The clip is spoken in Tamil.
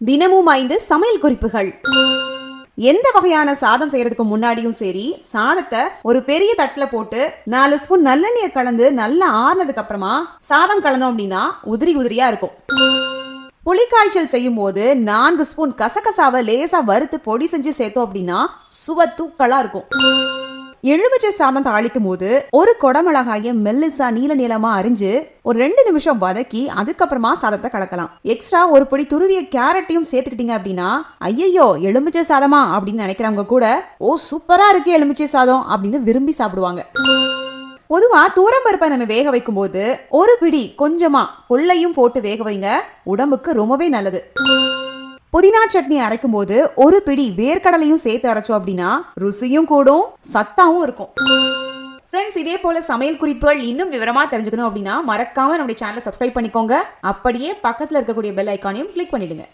தினமும் 5 சமையல் குறிப்புகள். எந்த வகையான சாதம் செய்யறதுக்கு முன்னாடியும் சரி, சாதத்தை ஒரு பெரிய தட்டுல போட்டு 4 ஸ்பூன் நல்லெண்ணெயை கலந்து நல்லா ஆறுனதுக்கு அப்புறமா சாதம் கலந்தோம் அப்படின்னா உதிரி உதிரியா இருக்கும். புளிக்காய்ச்சல் செய்யும் போது 4 ஸ்பூன் கசகசாவை லேசா வறுத்து பொடி செஞ்சு சேர்த்தோம் அப்படின்னா சுவை தூக்கலா இருக்கும். எலுமிச்சை சாதம் தாளிக்கும் போது ஒரு கொடமிளகாய மெல்லிசா நீல நீளமா அரிஞ்சு ஒரு 2 நிமிஷம் வதக்கி அதுக்கப்புறமா சாதத்தை கலக்கலாம். எக்ஸ்ட்ரா ஒரு பொடி துருவிய கேரட்டையும் சேர்த்துக்கிட்டீங்க அப்படின்னா ஐயோ எலுமிச்சை சாதமா அப்படின்னு நினைக்கிறவங்க கூட ஓ சூப்பரா இருக்கு எலுமிச்சை சாதம் அப்படின்னு விரும்பி சாப்பிடுவாங்க. பொதுவா தூரம்பருப்பை நம்ம வேக வைக்கும் போது ஒரு பிடி கொஞ்சமா புல்லையும் போட்டு வேக வைங்க, உடம்புக்கு ரொம்பவே நல்லது. புதினா சட்னி அரைக்கும் போது ஒரு பிடி வேர்க்கடலையும் சேர்த்து அரைச்சோம் அப்படின்னா ருசியும் கூடும், சத்தாவும் இருக்கும். ஃப்ரெண்ட்ஸ், இதே போல சமையல் குறிப்புகள் இன்னும் விவரமா தெரிஞ்சுக்கணும் அப்படின்னா மறக்காம நம்முடைய சேனலை சப்ஸ்கிரைப் பண்ணிக்கோங்க. அப்படியே பக்கத்துல இருக்கக்கூடிய பெல் ஐக்கானையும் கிளிக் பண்ணிடுங்க.